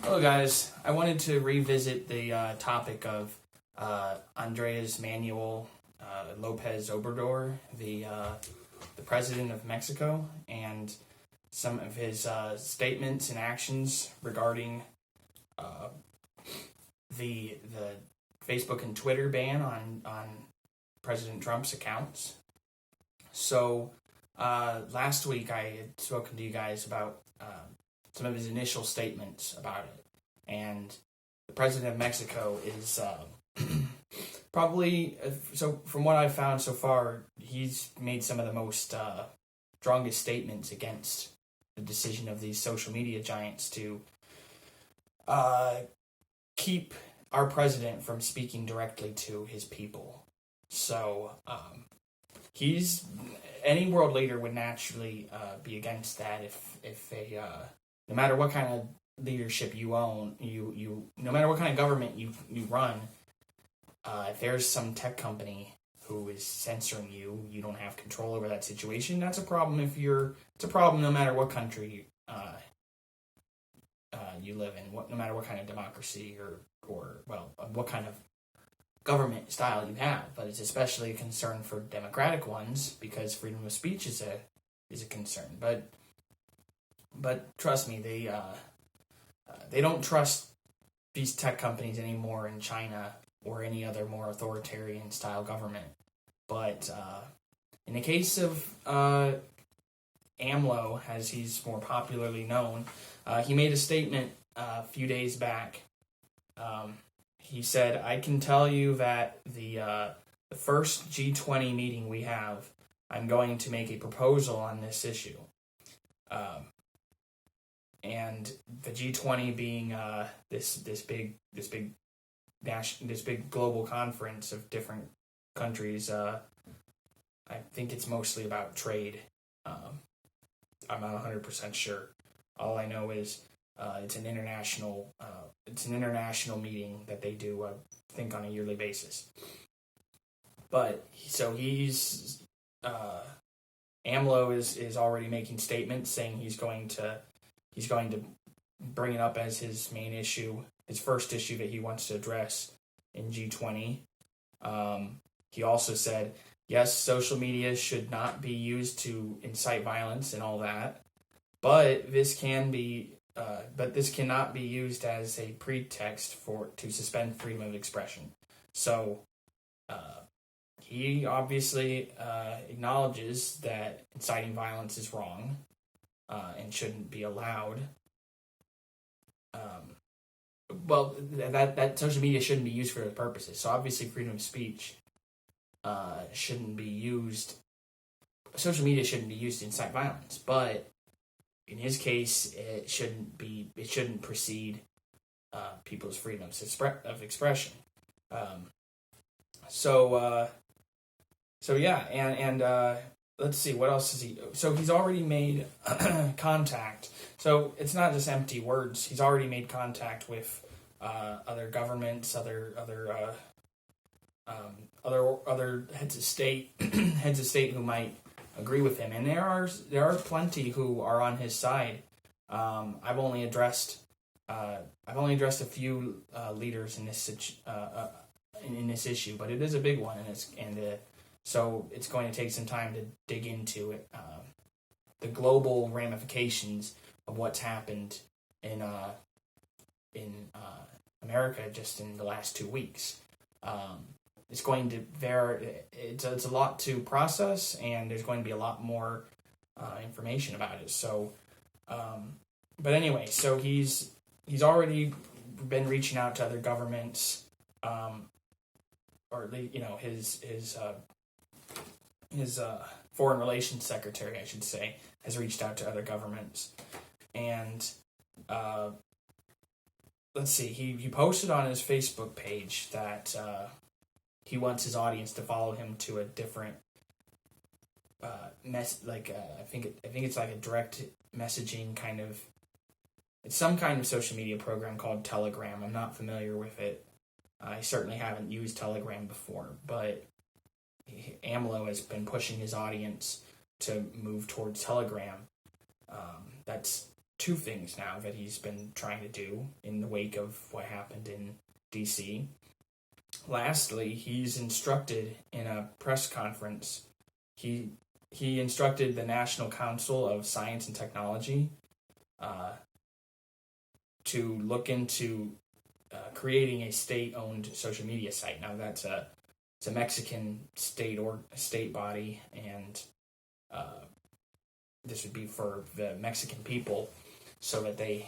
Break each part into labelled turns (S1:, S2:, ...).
S1: Hello, guys. I wanted to revisit the topic of Andres Manuel Lopez Obrador, the president of Mexico, and some of his statements and actions regarding the Facebook and Twitter ban on President Trump's accounts. So last week I had spoken to you guys about some of his initial statements about it. And the president of Mexico is probably, so from what I've found so far, he's made some of the most strongest statements against the decision of these social media giants to keep our president from speaking directly to his people. So any world leader would naturally be against that if they no matter what kind of leadership you own, no matter what kind of government you run, if there's some tech company who is censoring you, you don't have control over that situation. That's a problem. It's a problem no matter what country you live in, no matter what kind of democracy or what kind of government style you have. But it's especially a concern for democratic ones because freedom of speech is a concern. But trust me, they don't trust these tech companies anymore in China or any other more authoritarian style government. But in the case of AMLO, as he's more popularly known, he made a statement a few days back. He said, "I can tell you that the first G20 meeting we have, I'm going to make a proposal on this issue." And the G20 being this big global conference of different countries. I think it's mostly about trade. I'm not 100% sure. All I know is it's an international meeting that they do, I think, on a yearly basis. But so AMLO is already making statements saying he's going to bring it up as his main issue, his first issue that he wants to address in G20. He also said, yes, social media should not be used to incite violence and all that, but this cannot be used as a pretext to suspend freedom of expression. So he obviously acknowledges that inciting violence is wrong and shouldn't be allowed. That social media shouldn't be used for those purposes. So obviously freedom of speech shouldn't be used. Social media shouldn't be used to incite violence, but in his case, it shouldn't precede people's freedom of expression. Let's see, what else is he... So he's already made contact. So it's not just empty words. He's already made contact with other governments, other heads of state, who might agree with him. And there are plenty who are on his side. I've only addressed a few leaders in this issue, but it is a big one, so it's going to take some time to dig into it, the global ramifications of what's happened in America just in the last 2 weeks. It's going to it's a lot to process, and there's going to be a lot more information about it. So, but anyway, so he's already been reaching out to other governments, or his foreign relations secretary, I should say, has reached out to other governments. And let's see, he posted on his Facebook page that he wants his audience to follow him to a different I think it's like a direct messaging kind of... It's some kind of social media program called Telegram. I'm not familiar with it. I certainly haven't used Telegram before, but AMLO has been pushing his audience to move towards Telegram. That's two things now that he's been trying to do in the wake of what happened in D.C. Lastly, he's instructed in a press conference, he instructed the National Council of Science and Technology to look into creating a state-owned social media site. Now it's a Mexican state body, and this would be for the Mexican people, so that they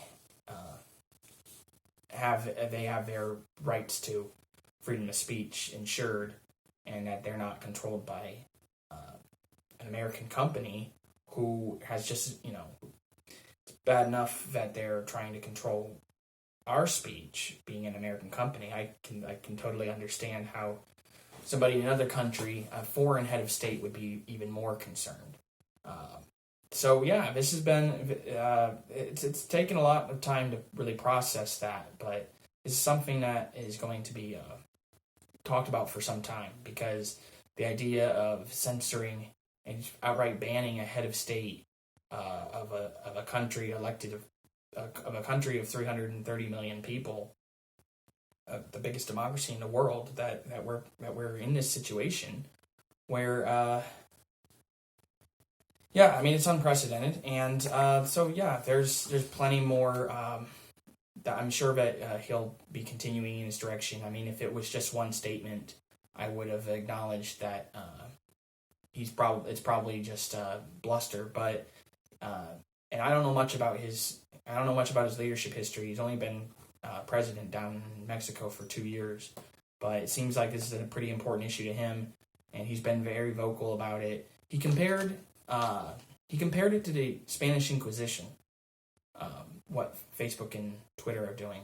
S1: have their rights to freedom of speech ensured, and that they're not controlled by an American company who has just, it's bad enough that they're trying to control our speech, being an American company. I can totally understand how somebody in another country, a foreign head of state, would be even more concerned. So yeah, this has been, it's taken a lot of time to really process that, but it's something that is going to be talked about for some time, because the idea of censoring and outright banning a head of state of a country elected of a country of 330 million people, the biggest democracy in the world, that we're in this situation where it's unprecedented, and so there's plenty more that I'm sure that he'll be continuing in his direction. I mean, if it was just one statement, I would have acknowledged that it's probably just bluster. But and I don't know much about his leadership history. He's only been president down in Mexico for 2 years, but it seems like this is a pretty important issue to him, and he's been very vocal about it. He compared it to the Spanish Inquisition, what Facebook and Twitter are doing,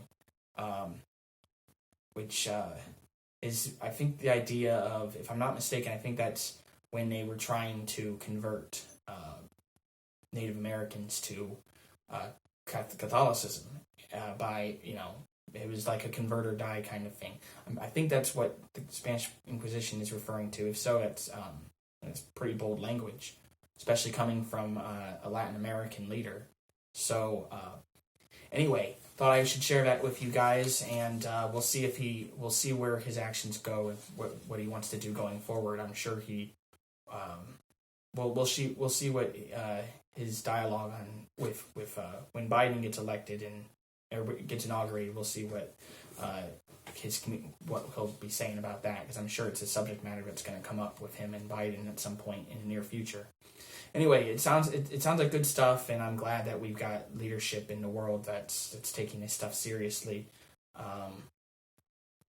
S1: which is, I think, the idea of, if I'm not mistaken, I think that's when they were trying to convert Native Americans to Catholicism by, it was like a convert or die kind of thing. I think that's what the Spanish Inquisition is referring to. If so, that's pretty bold language, especially coming from a Latin American leader. So anyway, thought I should share that with you guys, and we'll see where his actions go and what he wants to do going forward. I'm sure we'll see what his dialogue on with when Biden gets elected and everybody gets inaugurated. We'll see what he'll be saying about that, because I'm sure it's a subject matter that's going to come up with him and Biden at some point in the near future. Anyway, it sounds like good stuff, and I'm glad that we've got leadership in the world that's taking this stuff seriously.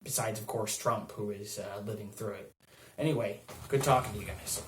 S1: Besides, of course, Trump, who is living through it. Anyway, good talking to you guys.